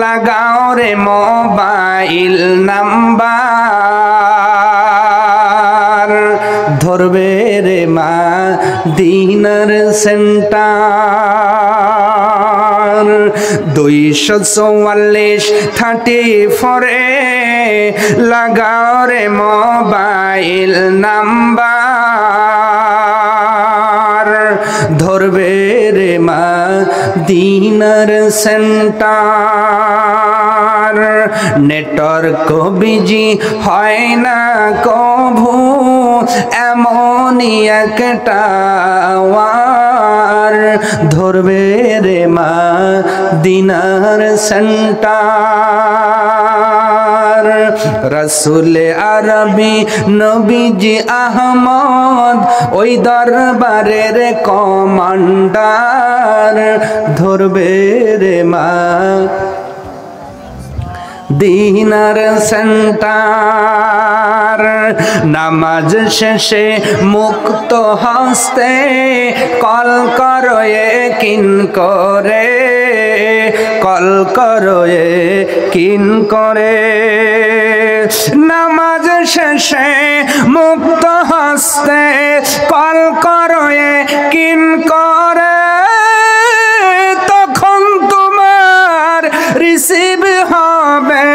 লাগাও রে mobile number ধরবে রে মদিনার সেন্টার 244 34 লাগাও রে মোবাইল নাম্বার ধরবে রে মদিনার সেন্টার নেটওয়ার্ক বিজি হয় না কভু এমনই একটা ওয়ার ধরবে রে মদিনার সেন্টার রসুল আরবি নবীজি আহমদ ওই দরবারের কমান্ডার ধরবে রে মদিনার সেন্টার নামাজ শেষে মুক্ত হস্তে কল করো কিন করে কল করো কিন করে নামাজ শেষে মুক্ত হস্তে কল করো কিন করে তখন তোমার রিসিভ হবে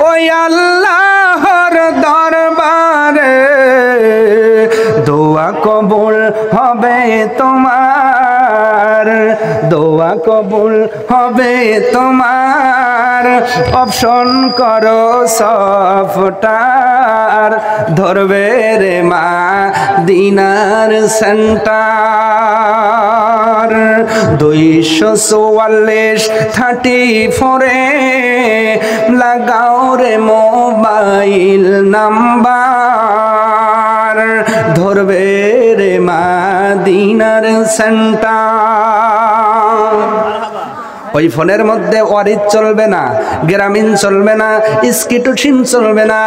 ওই আল্লাহর দরবারে দোয়া কবুল হবে তোমার দোয়া কবুল হবে তোমার অপশন করো সফটার ধরবে রে মদিনার সেন্টার 244 34 লাগাও রে মোবাইল নাম্বার ধরবে রে মদিনার সেন্টার ওই ফোনের মধ্যে ওয়ারিদ চলবে না, গ্রামীণ চলবে না, স্কিটোসিম চলবে না,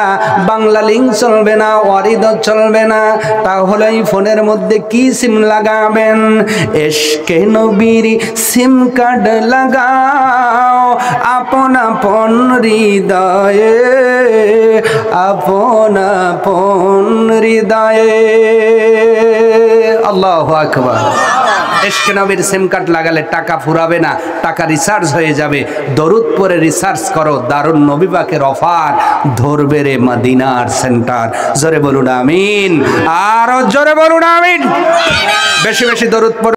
বাংলা লিঙ্ক চলবে না, ওয়ারিদ চলবে না। তাহলে এই ফোনের মধ্যে কি সিম লাগাবেন? এশকে নবীর সিম কার্ড লাগাও আপন আপন হৃদয়ে আপন আপন হৃদয়ে। আল্লাহু আকবার। এশকে নবীর সিম কার্ড লাগালে টাকা ফুরাবে না, টাকা রিচার্জ হয়ে যাবে। দরুদ পরে রিচার্জ করো, দারুন নবী পাকের অফার ধরবে রে মদিনার সেন্টার। জোরে বলুন আমিন, আরো জোরে বলুন আমিন। বেশি বেশি দরুদ পড়ো।